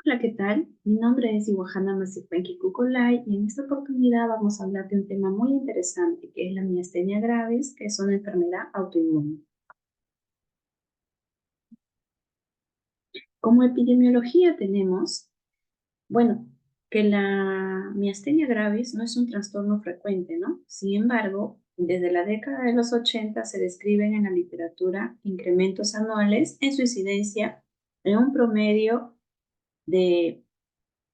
Hola, ¿qué tal? Mi nombre es Iwahana Masifuenki Kukulay y en esta oportunidad vamos a hablar de un tema muy interesante que es la miastenia gravis, que es una enfermedad autoinmune. Como epidemiología tenemos, bueno, que la miastenia gravis no es un trastorno frecuente, ¿no? Sin embargo, desde la década de los 80 se describen en la literatura incrementos anuales en su incidencia en un promedio de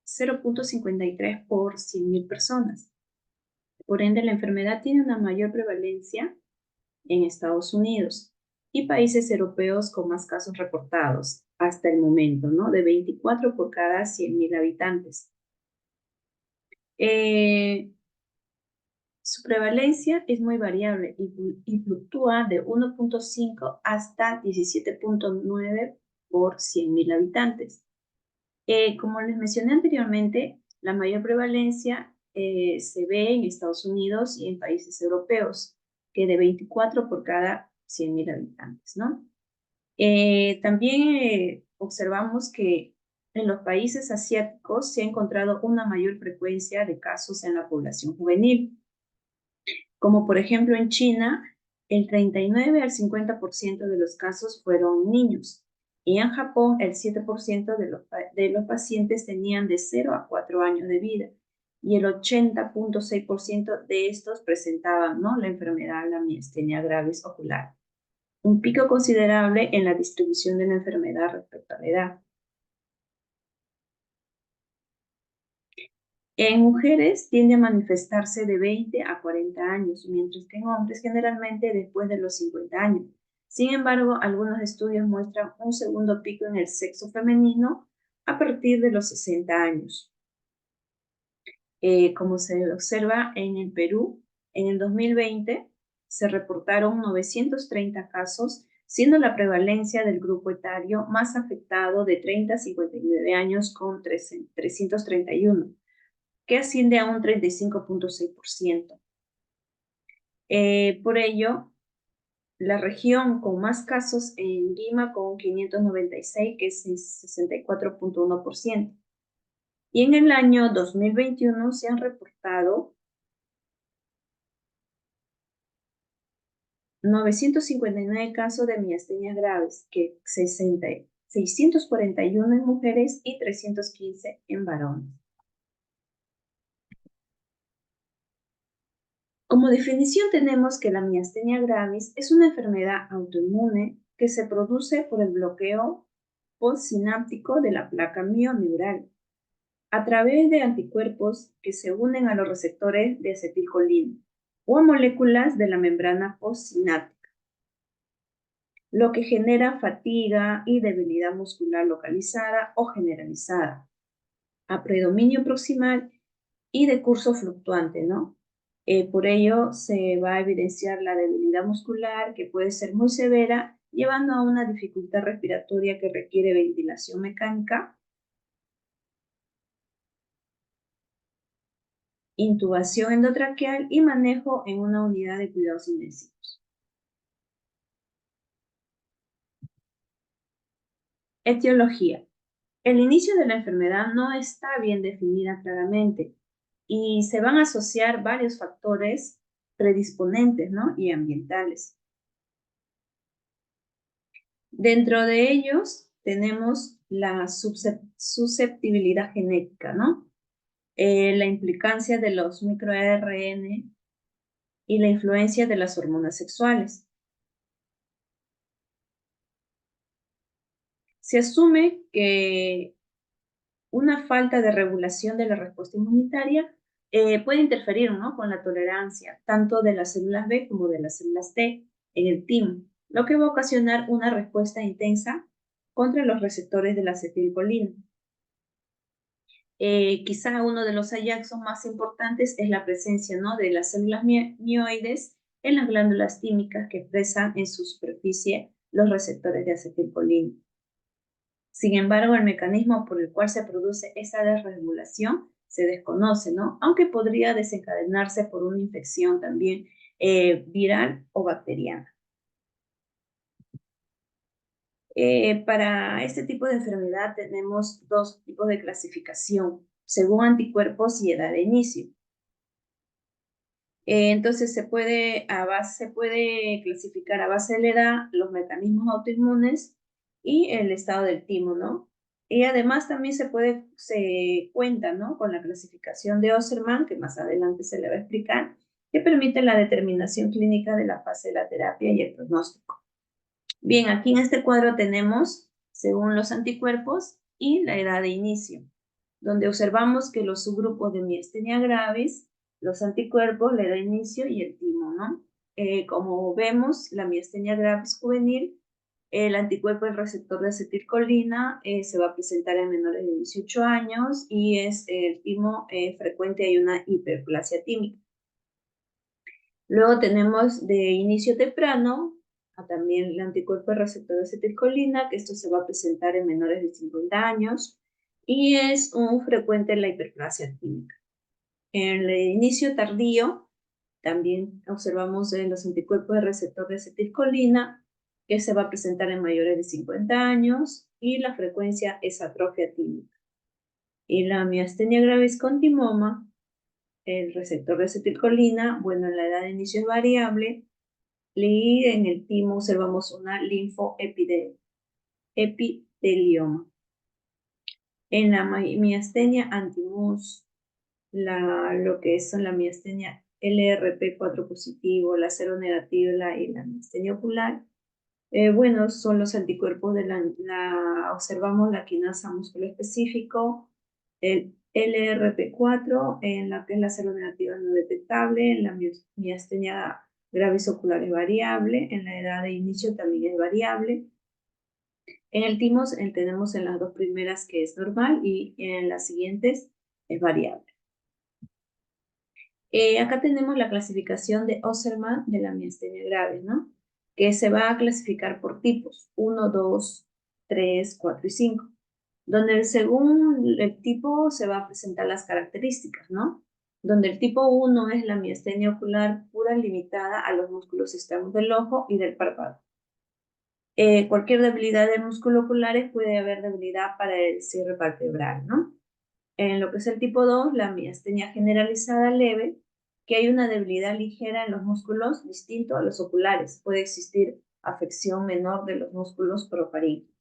0,53 por 100.000 personas. Por ende, la enfermedad tiene una mayor prevalencia en Estados Unidos y países europeos con más casos reportados hasta el momento, ¿no? De 24 por cada 100.000 habitantes. Su prevalencia es muy variable y fluctúa de 1,5 hasta 17,9 por 100.000 habitantes. Como les mencioné anteriormente, la mayor prevalencia se ve en Estados Unidos y en países europeos, que de 24 por cada 100.000 habitantes, ¿no? También observamos que en los países asiáticos se ha encontrado una mayor frecuencia de casos en la población juvenil, como por ejemplo en China, el 39 al 50% de los casos fueron niños. Y en Japón, el 7% de los pacientes tenían de 0 a 4 años de vida. Y el 80,6% de estos presentaban, ¿no?, la enfermedad, la miastenia gravis ocular. Un pico considerable en la distribución de la enfermedad respecto a la edad. En mujeres tiende a manifestarse de 20 a 40 años, mientras que en hombres generalmente después de los 50 años. Sin embargo, algunos estudios muestran un segundo pico en el sexo femenino a partir de los 60 años. Como se observa en el Perú, en el 2020 se reportaron 930 casos, siendo la prevalencia del grupo etario más afectado de 30 a 59 años con 331, que asciende a un 35,6%. Por ello, la región con más casos en Lima con 596, que es el 64,1%. Y en el año 2021 se han reportado 959 casos de miastenia graves, que 641 en mujeres y 315 en varones. Como definición tenemos que la miastenia gravis es una enfermedad autoinmune que se produce por el bloqueo postsináptico de la placa mioneural a través de anticuerpos que se unen a los receptores de acetilcolina o a moléculas de la membrana postsináptica, lo que genera fatiga y debilidad muscular localizada o generalizada, a predominio proximal y de curso fluctuante, ¿no? Por ello se va a evidenciar la debilidad muscular, que puede ser muy severa, llevando a una dificultad respiratoria que requiere ventilación mecánica, intubación endotraqueal y manejo en una unidad de cuidados intensivos. Etiología. El inicio de la enfermedad no está bien definida claramente y se van a asociar varios factores predisponentes, ¿no?, y ambientales. Dentro de ellos tenemos la susceptibilidad genética, ¿no? La implicancia de los microARN y la influencia de las hormonas sexuales. Se asume que una falta de regulación de la respuesta inmunitaria puede interferir, ¿no?, con la tolerancia tanto de las células B como de las células T en el timo, lo que va a ocasionar una respuesta intensa contra los receptores de la acetilcolina. Quizá uno de los hallazgos más importantes es la presencia, ¿no?, de las células mioides en las glándulas tímicas que expresan en su superficie los receptores de acetilcolina. Sin embargo, el mecanismo por el cual se produce esa desregulación se desconoce, ¿no?, aunque podría desencadenarse por una infección también viral o bacteriana. Para este tipo de enfermedad tenemos dos tipos de clasificación, según anticuerpos y edad de inicio. Entonces se puede clasificar a base de la edad, los mecanismos autoinmunes y el estado del timo, ¿no? Y además también se cuenta, ¿no? Con la clasificación de Osserman, que más adelante se le va a explicar, que permite la determinación clínica de la fase de la terapia y el pronóstico. Bien, aquí en este cuadro tenemos, según los anticuerpos y la edad de inicio, donde observamos que los subgrupos de miastenia gravis, los anticuerpos, la edad de inicio y el timo, ¿no? Como vemos, la miastenia gravis juvenil, el anticuerpo del receptor de acetilcolina se va a presentar en menores de 18 años y es el timo frecuente, hay una hiperplasia tímica. Luego tenemos de inicio temprano también el anticuerpo del receptor de acetilcolina, que esto se va a presentar en menores de 50 años y es un frecuente en la hiperplasia tímica. En el inicio tardío también observamos los anticuerpos del receptor de acetilcolina, que se va a presentar en mayores de 50 años y la frecuencia es atrofia tímica. Y la miastenia gravis con timoma, el receptor de acetilcolina, bueno, en la edad de inicio es variable, y en el timo observamos una linfoepitelioma. En la miastenia antimus, lo que son la miastenia LRP4 positivo, la seronegativa y la miastenia ocular, bueno, son los anticuerpos de observamos la quinasa músculo específico, el LRP4, en la que es la seronegativa no detectable, en la miastenia gravis ocular es variable, en la edad de inicio también es variable. En el timo tenemos en las dos primeras que es normal y en las siguientes es variable. Acá tenemos la clasificación de Osserman de la miastenia gravis, ¿no? Que se va a clasificar por tipos, 1, 2, 3, 4 y 5, donde según el tipo se va a presentar las características, ¿no? Donde el tipo 1 es la miastenia ocular pura limitada a los músculos externos del ojo y del párpado. Cualquier debilidad del músculo ocular puede haber debilidad para el cierre palpebral, ¿no? En lo que es el tipo 2, la miastenia generalizada leve, que hay una debilidad ligera en los músculos distinto a los oculares. Puede existir afección menor de los músculos profaríngicos.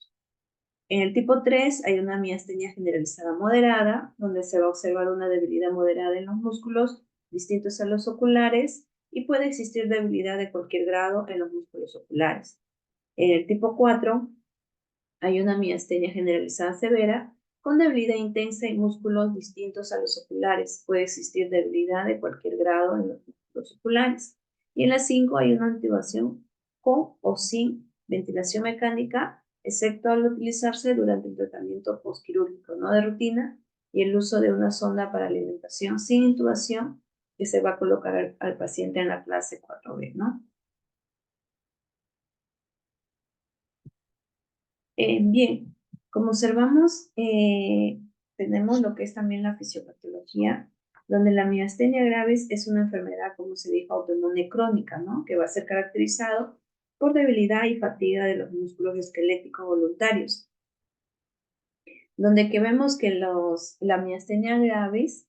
En el tipo 3 hay una miastenia generalizada moderada, donde se va a observar una debilidad moderada en los músculos distintos a los oculares y puede existir debilidad de cualquier grado en los músculos oculares. En el tipo 4 hay una miastenia generalizada severa con debilidad intensa en músculos distintos a los oculares. Puede existir debilidad de cualquier grado en los músculos oculares. Y en la 5 hay una intubación con o sin ventilación mecánica, excepto al utilizarse durante el tratamiento postquirúrgico, no de rutina, y el uso de una sonda para alimentación sin intubación que se va a colocar al paciente en la clase 4B, ¿no? Bien, como observamos, tenemos lo que es también la fisiopatología, donde la miastenia gravis es una enfermedad, como se dijo, autoinmune crónica, ¿no? Que va a ser caracterizado por debilidad y fatiga de los músculos esqueléticos voluntarios, donde que vemos que la miastenia gravis,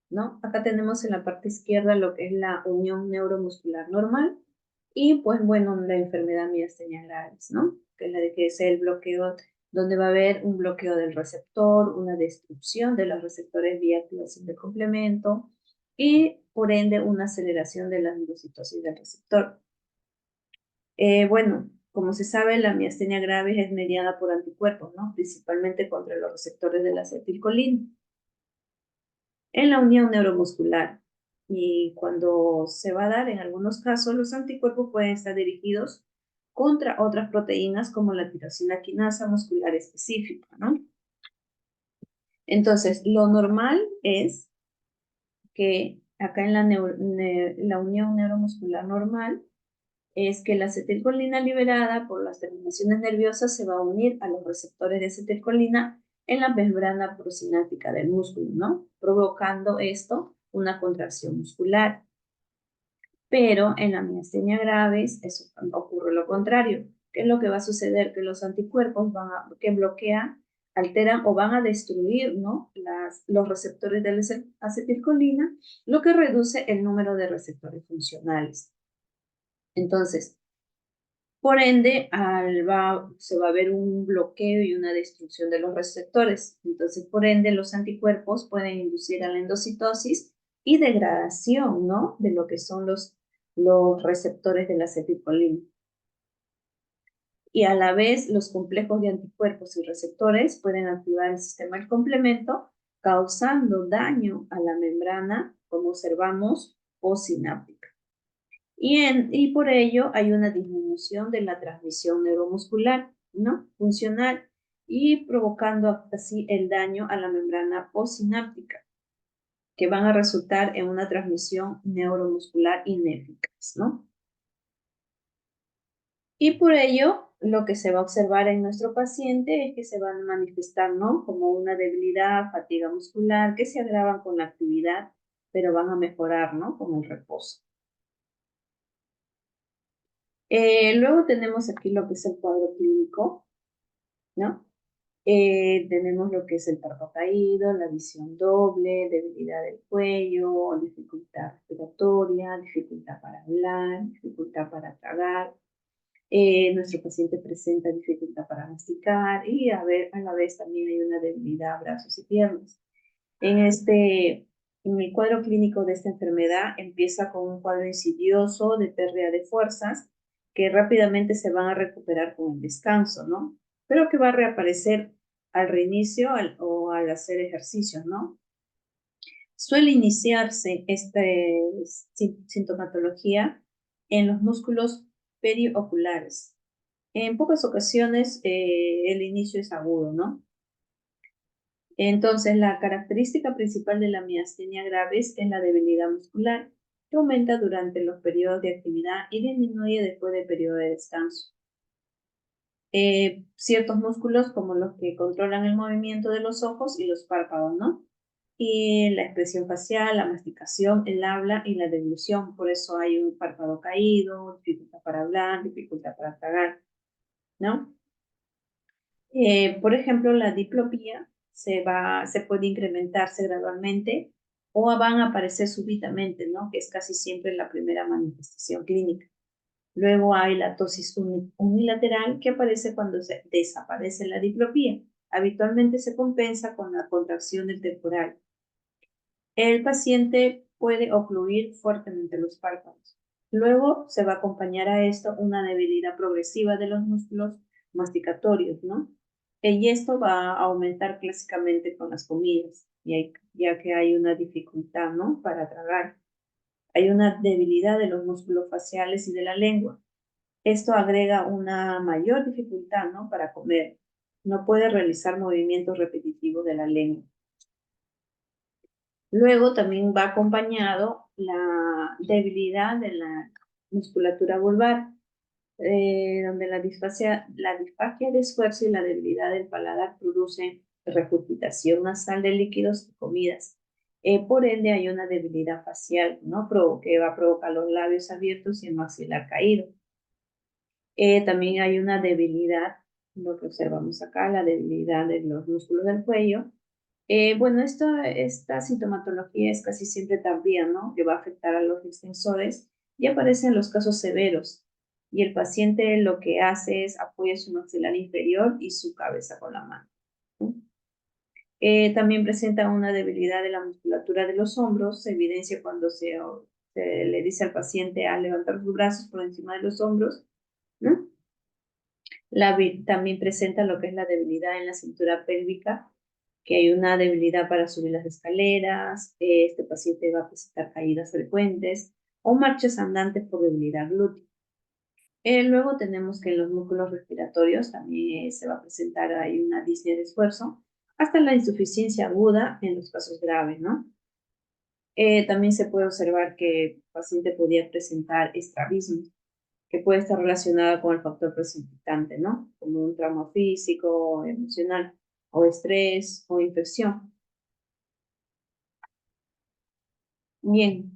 ¿no? Acá tenemos en la parte izquierda lo que es la unión neuromuscular normal y pues bueno, la enfermedad miastenia gravis, ¿no? Que es la de que es el bloqueo, donde va a haber un bloqueo del receptor, una destrucción de los receptores vía activación de complemento y por ende una aceleración de la endocitosis del receptor. Bueno, como se sabe, la miastenia gravis es mediada por anticuerpos, ¿no? Principalmente contra los receptores de la acetilcolina en la unión neuromuscular. Y cuando se va a dar, en algunos casos, los anticuerpos pueden estar dirigidos contra otras proteínas como la tirosina quinasa muscular específica, ¿no? Entonces, lo normal es que acá en la unión neuromuscular normal es que la acetilcolina liberada por las terminaciones nerviosas se va a unir a los receptores de acetilcolina en la membrana prosináptica del músculo, ¿no? Provocando esto una contracción muscular. Pero en la miastenia gravis eso ocurre lo contrario, ¿Qué es lo que va a suceder? Que los anticuerpos que bloquean, alteran o van a destruir, ¿no? Los receptores de la acetilcolina, lo que reduce el número de receptores funcionales. Entonces, por ende, se va a ver un bloqueo y una destrucción de los receptores. Entonces, por ende, los anticuerpos pueden inducir a la endocitosis y degradación, ¿no? De lo que son los receptores de la acetilcolina. Y a la vez, los complejos de anticuerpos y receptores pueden activar el sistema del complemento, causando daño a la membrana, como observamos, postsináptica. Y por ello hay una disminución de la transmisión neuromuscular, ¿no? Funcional, y provocando así el daño a la membrana postsináptica, que van a resultar en una transmisión neuromuscular ineficaz, ¿no? Y por ello, lo que se va a observar en nuestro paciente es que se van a manifestar, ¿no? Como una debilidad, fatiga muscular, que se agravan con la actividad, pero van a mejorar, ¿no? Con el reposo. Luego tenemos aquí lo que es el cuadro clínico, ¿no? Tenemos lo que es el párpado caído, la visión doble, debilidad del cuello, dificultad respiratoria, dificultad para hablar, dificultad para tragar. Nuestro paciente presenta dificultad para masticar y a la vez también hay una debilidad a brazos y piernas. En el cuadro clínico de esta enfermedad empieza con un cuadro insidioso de pérdida de fuerzas que rápidamente se van a recuperar con el descanso, ¿no? Pero que va a reaparecer al reinicio o al hacer ejercicios, ¿no? Suele iniciarse esta sintomatología en los músculos perioculares. En pocas ocasiones el inicio es agudo, ¿no? Entonces, la característica principal de la miastenia gravis es la debilidad muscular, que aumenta durante los periodos de actividad y disminuye después del periodo de descanso. Ciertos músculos como los que controlan el movimiento de los ojos y los párpados, ¿no? Y la expresión facial, la masticación, el habla y la deglución. Por eso hay un párpado caído, dificultad para hablar, dificultad para tragar, ¿no? Por ejemplo, la diplopía se puede incrementarse gradualmente o van a aparecer súbitamente, ¿no? Que es casi siempre la primera manifestación clínica. Luego hay la ptosis unilateral que aparece cuando desaparece la diplopía. Habitualmente se compensa con la contracción del temporal. El paciente puede ocluir fuertemente los párpados. Luego se va a acompañar a esto una debilidad progresiva de los músculos masticatorios, ¿no? Y esto va a aumentar clásicamente con las comidas, ya que hay una dificultad, ¿no? Para tragar. Hay una debilidad de los músculos faciales y de la lengua. Esto agrega una mayor dificultad, ¿no? Para comer. No puede realizar movimientos repetitivos de la lengua. Luego también va acompañado la debilidad de la musculatura vulvar, donde la disfagia de esfuerzo y la debilidad del paladar producen regurgitación nasal de líquidos y comidas. Por ende, hay una debilidad facial, ¿no? Que va a provocar los labios abiertos y el maxilar caído. También hay una debilidad, lo que observamos acá, la debilidad de los músculos del cuello. Bueno, esta sintomatología es casi siempre tardía, ¿no? Que va a afectar a los extensores y aparece en los casos severos. Y el paciente lo que hace es apoya su maxilar inferior y su cabeza con la mano, ¿no? También presenta una debilidad de la musculatura de los hombros, se evidencia cuando se le dice al paciente a levantar sus brazos por encima de los hombros, ¿no? También presenta lo que es la debilidad en la cintura pélvica, que hay una debilidad para subir las escaleras, este paciente va a presentar caídas frecuentes o marchas andantes por debilidad glútea. Luego tenemos que en los músculos respiratorios también se va a presentar ahí una disnea de esfuerzo, hasta la insuficiencia aguda en los casos graves, ¿no? También se puede observar que el paciente podría presentar estrabismo, que puede estar relacionada con el factor precipitante, ¿no? Como un trauma físico, emocional, o estrés, o infección. Bien,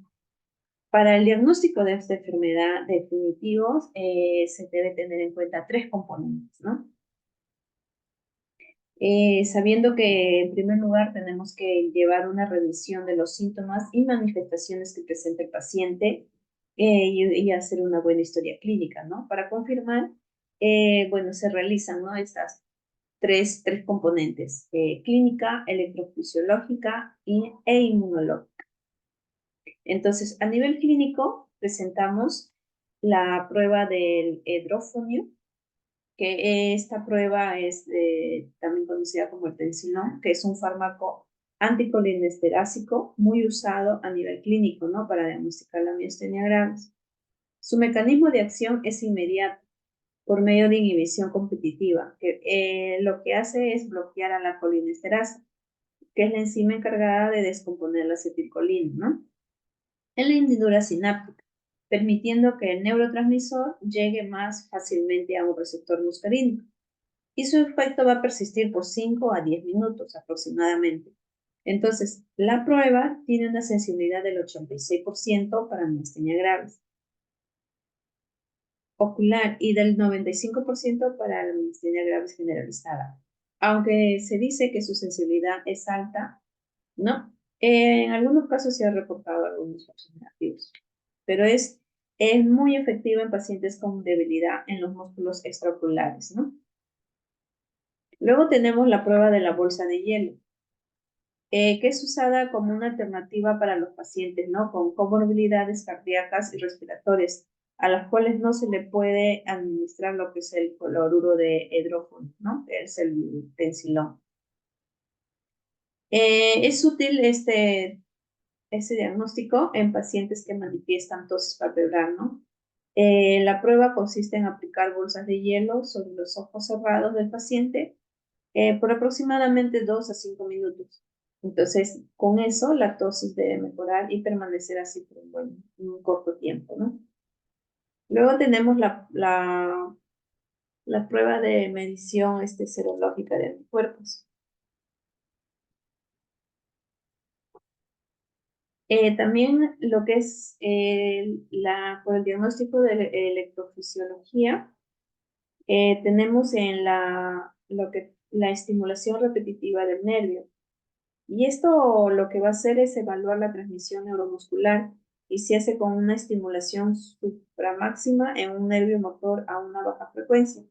Para el diagnóstico de esta enfermedad definitivos, se debe tener en cuenta tres componentes, ¿no? Sabiendo que en primer lugar tenemos que llevar una revisión de los síntomas y manifestaciones que presenta el paciente y hacer una buena historia clínica, ¿no? Para confirmar, bueno, se realizan, ¿no? Estas tres componentes, clínica, electrofisiológica e inmunológica. Entonces, a nivel clínico, presentamos la prueba del hidrófonio, que esta prueba es también conocida como el tensilón, que es un fármaco anticolinesterásico muy usado a nivel clínico, ¿no? Para diagnosticar la miastenia gravis. Su mecanismo de acción es inmediato por medio de inhibición competitiva, que lo que hace es bloquear a la colinesterasa, que es la enzima encargada de descomponer la acetilcolina, ¿no? En la hendidura sináptica, permitiendo que el neurotransmisor llegue más fácilmente a un receptor muscarínico. Y su efecto va a persistir por 5 a 10 minutos aproximadamente. Entonces, la prueba tiene una sensibilidad del 86% para miastenia gravis ocular y del 95% para la miastenia gravis generalizada. Aunque se dice que su sensibilidad es alta, ¿no? En algunos casos se ha reportado algunos falsos negativos, pero es muy efectiva en pacientes con debilidad en los músculos extraoculares, ¿no? Luego tenemos la prueba de la bolsa de hielo, que es usada como una alternativa para los pacientes, ¿no? Con comorbilidades cardíacas y respiratorias, a las cuales no se le puede administrar lo que es el cloruro de hidrógeno, ¿no? Que es el tensilón. Es útil este diagnóstico en pacientes que manifiestan tos palpebral, ¿no? La prueba consiste en aplicar bolsas de hielo sobre los ojos cerrados del paciente por aproximadamente 2 a 5 minutos. Entonces, con eso la tosis debe mejorar y permanecer así por un corto tiempo, ¿no? Luego tenemos la prueba de medición serológica de anticuerpos. También lo que es por el diagnóstico de electrofisiología, tenemos en la estimulación repetitiva del nervio. Y esto lo que va a hacer es evaluar la transmisión neuromuscular y se hace con una estimulación supramáxima en un nervio motor a una baja frecuencia,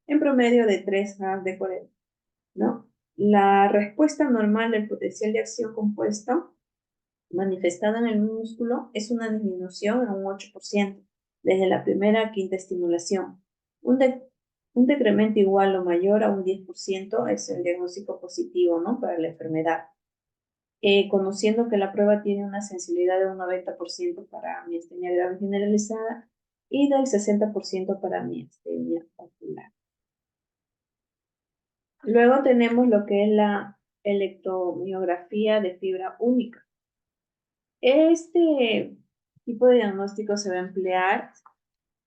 en promedio de 3 Hz de Corel, ¿no? La respuesta normal del potencial de acción compuesto manifestada en el músculo es una disminución en un 8% desde la primera a quinta estimulación. Un decremento igual o mayor a un 10% es el diagnóstico positivo, ¿no? Para la enfermedad. Conociendo que la prueba tiene una sensibilidad de un 90% para miastenia gravis generalizada y del 60% para miastenia ocular. Luego tenemos lo que es la electromiografía de fibra única. Este tipo de diagnóstico se va a emplear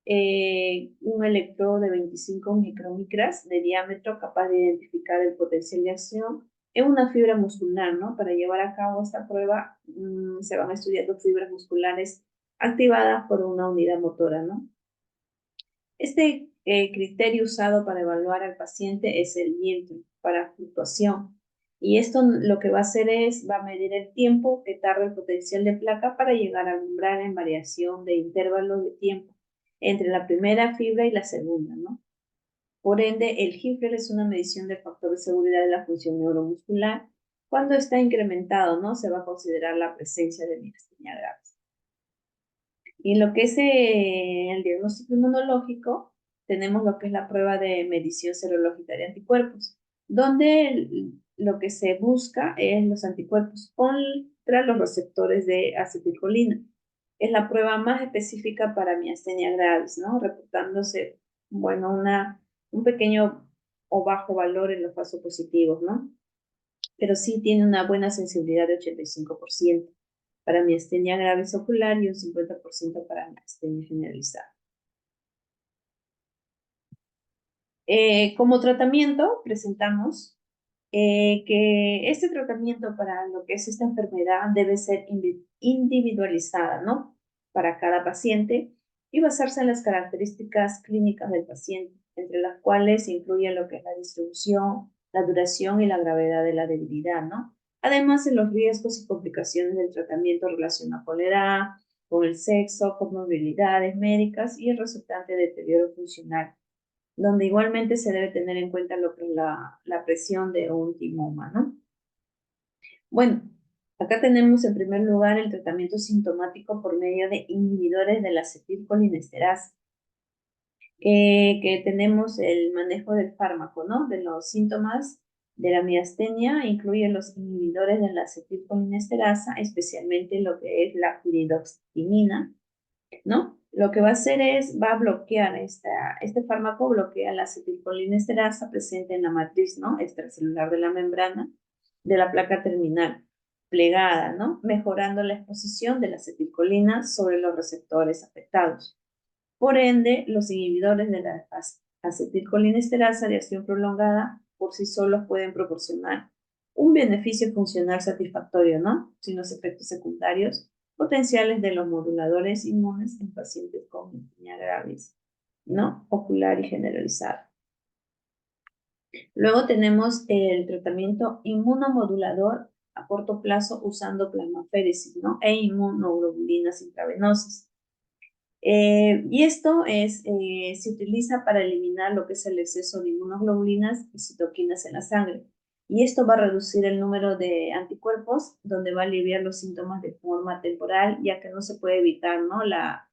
un electrodo de 25 micromicras de diámetro capaz de identificar el potencial de acción en una fibra muscular, ¿no? Para llevar a cabo esta prueba se van estudiando fibras musculares activadas por una unidad motora, ¿no? Este criterio usado para evaluar al paciente es el viento para fluctuación. Y esto lo que va a hacer va a medir el tiempo que tarda el potencial de placa para llegar al umbral en variación de intervalos de tiempo entre la primera fibra y la segunda, ¿no? Por ende, el Hifrel es una medición del factor de seguridad de la función neuromuscular. Cuando está incrementado, ¿no? Se va a considerar la presencia de miastenia gravis. Y en lo que es el diagnóstico inmunológico, tenemos lo que es la prueba de medición serológica de anticuerpos, donde lo que se busca es los anticuerpos contra los receptores de acetilcolina. Es la prueba más específica para miastenia gravis, ¿no? Reportándose, bueno, un pequeño o bajo valor en los vasopositivos, ¿no? Pero sí tiene una buena sensibilidad de 85% para miastenia gravis ocular y un 50% para miastenia generalizada. Como tratamiento, presentamos que este tratamiento para lo que es esta enfermedad debe ser individualizada, ¿no? para cada paciente y basarse en las características clínicas del paciente, entre las cuales incluye lo que es la distribución, la duración y la gravedad de la debilidad, ¿no? Además de los riesgos y complicaciones del tratamiento relacionados con la edad, con el sexo, comorbilidades médicas y el resultante deterioro funcional, donde igualmente se debe tener en cuenta lo que es la presión de un timoma, ¿no? Bueno, acá tenemos en primer lugar el tratamiento sintomático por medio de inhibidores de la acetilcolinesterasa, que tenemos el manejo del fármaco, ¿no? De los síntomas de la miastenia, incluye los inhibidores de la acetilcolinesterasa, especialmente lo que es la fluoxetina, ¿no? Lo que va a hacer es, va a bloquear, este fármaco bloquea la acetilcolinesterasa presente en la matriz, ¿no? Extracelular de la membrana de la placa terminal plegada, ¿no? Mejorando la exposición de la acetilcolina sobre los receptores afectados. Por ende, los inhibidores de la acetilcolinesterasa de acción prolongada por sí solos pueden proporcionar un beneficio funcional satisfactorio, ¿no? Sin los efectos secundarios potenciales de los moduladores inmunes en pacientes con miastenia gravis, ¿no? Ocular y generalizada. Luego tenemos el tratamiento inmunomodulador a corto plazo usando plasmaféresis, ¿no? E inmunoglobulinas intravenosas. Y esto se utiliza para eliminar lo que es el exceso de inmunoglobulinas y citoquinas en la sangre. Y esto va a reducir el número de anticuerpos, donde va a aliviar los síntomas de forma temporal, ya que no se puede evitar, ¿no? La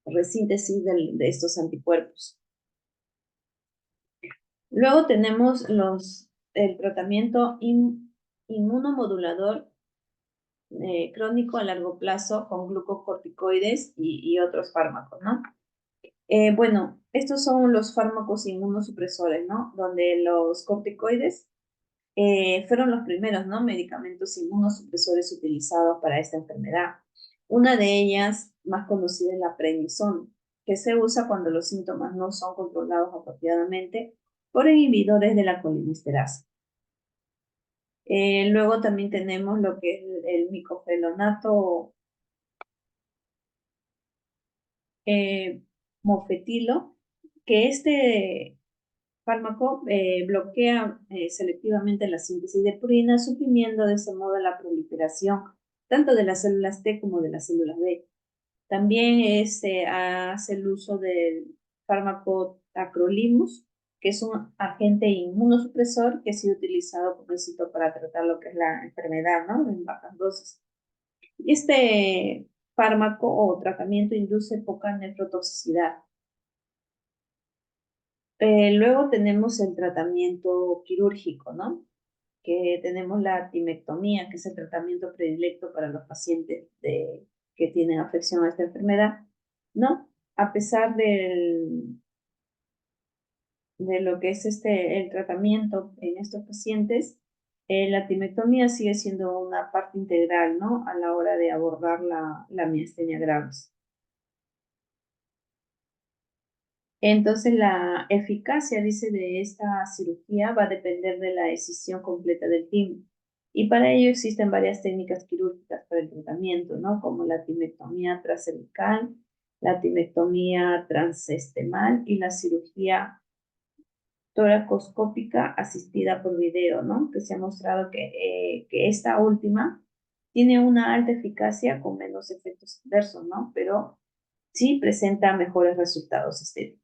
resíntesis de estos anticuerpos. Luego tenemos el tratamiento inmunomodulador crónico a largo plazo con glucocorticoides y otros fármacos, ¿no? Bueno, estos son los fármacos inmunosupresores, ¿no? Donde los corticoides fueron los primeros, ¿no? Medicamentos inmunosupresores utilizados para esta enfermedad. Una de ellas, más conocida, es la prednisona, que se usa cuando los síntomas no son controlados apropiadamente por inhibidores de la colinesterasa. Luego también tenemos lo que es el micofenonato mofetilo, que este fármaco bloquea selectivamente la síntesis de purina, suprimiendo de ese modo la proliferación tanto de las células T como de las células B. También hace el uso del fármaco tacrolimus, que es un agente inmunosupresor que ha sido utilizado con éxito para tratar lo que es la enfermedad, ¿no? En bajas dosis. Y este fármaco o tratamiento induce poca nefrotoxicidad. Luego tenemos el tratamiento quirúrgico, ¿no? Que tenemos la timectomía, que es el tratamiento predilecto para los pacientes que tienen afección a esta enfermedad, ¿no? A pesar de lo que es el tratamiento en estos pacientes, la timectomía sigue siendo una parte integral, ¿no? A la hora de abordar la miastenia gravis. Entonces, la eficacia, dice, de esta cirugía va a depender de la decisión completa del tim. Y para ello existen varias técnicas quirúrgicas para el tratamiento, ¿no? Como la timectomía transcervical, la timectomía transestemal y la cirugía toracoscópica asistida por video, ¿no? Que se ha mostrado que esta última tiene una alta eficacia con menos efectos adversos, ¿no? Pero sí presenta mejores resultados estéticos.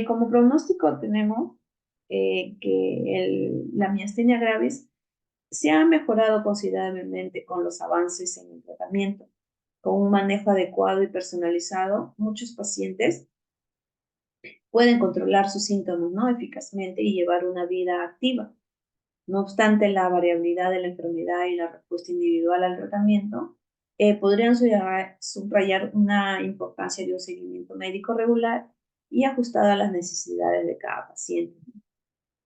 Como pronóstico tenemos que la miastenia gravis se ha mejorado considerablemente con los avances en el tratamiento. Con un manejo adecuado y personalizado, muchos pacientes pueden controlar sus síntomas, ¿no? Eficazmente y llevar una vida activa. No obstante, la variabilidad de la enfermedad y la respuesta individual al tratamiento podrían subrayar una importancia de un seguimiento médico regular y ajustado a las necesidades de cada paciente.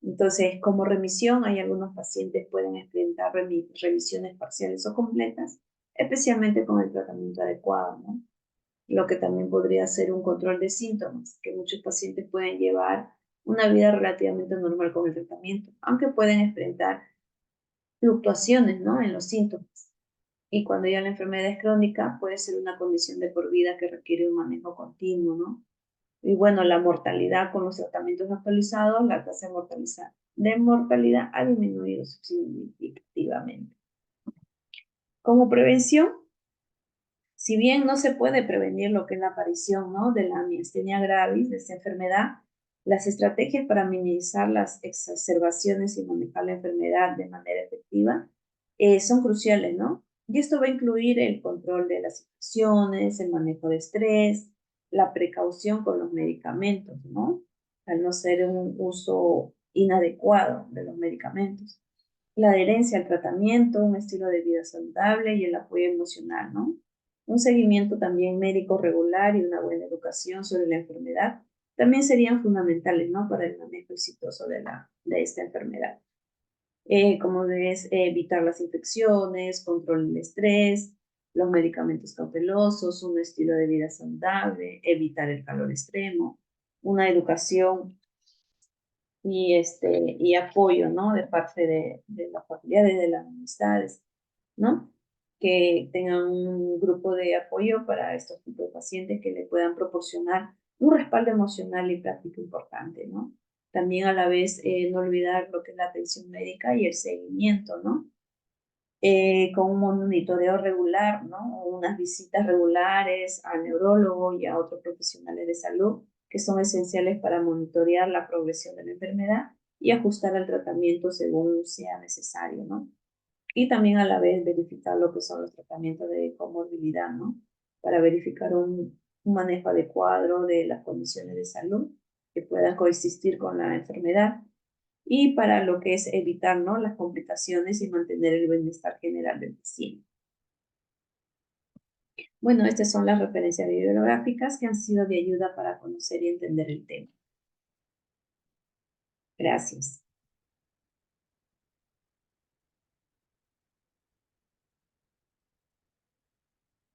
Entonces, como remisión, hay algunos pacientes que pueden experimentar remisiones parciales o completas, especialmente con el tratamiento adecuado, ¿no? Lo que también podría ser un control de síntomas, que muchos pacientes pueden llevar una vida relativamente normal con el tratamiento, aunque pueden experimentar fluctuaciones, ¿no? En los síntomas. Y cuando ya la enfermedad es crónica, puede ser una condición de por vida que requiere un manejo continuo, ¿no? Y bueno, la mortalidad con los tratamientos actualizados, la tasa de mortalidad ha disminuido significativamente. Como prevención, si bien no se puede prevenir lo que es la aparición, ¿no?, de la miastenia gravis, de esta enfermedad, las estrategias para minimizar las exacerbaciones y manejar la enfermedad de manera efectiva son cruciales, ¿no? Y esto va a incluir el control de las infecciones, el manejo de estrés, la precaución con los medicamentos, ¿no? Al no ser un uso inadecuado de los medicamentos. La adherencia al tratamiento, un estilo de vida saludable y el apoyo emocional, ¿no? Un seguimiento también médico regular y una buena educación sobre la enfermedad también serían fundamentales, ¿no?, para el manejo exitoso de esta enfermedad. Como es evitar las infecciones, control del estrés, los medicamentos cautelosos, un estilo de vida saludable, evitar el calor extremo, una educación y apoyo, ¿no?, de parte de las familiares, de las amistades, ¿no? Que tengan un grupo de apoyo para estos tipos de pacientes que le puedan proporcionar un respaldo emocional y práctico importante, ¿no? También a la vez no olvidar lo que es la atención médica y el seguimiento, ¿no? Con un monitoreo regular, ¿no? O unas visitas regulares al neurólogo y a otros profesionales de salud que son esenciales para monitorear la progresión de la enfermedad y ajustar el tratamiento según sea necesario, ¿no? Y también a la vez verificar lo que son los tratamientos de comorbilidad, ¿no? Para verificar un manejo adecuado de las condiciones de salud que puedan coexistir con la enfermedad y para lo que es evitar, ¿no?, las complicaciones y mantener el bienestar general del paciente. Bueno, estas son las referencias bibliográficas que han sido de ayuda para conocer y entender el tema. Gracias.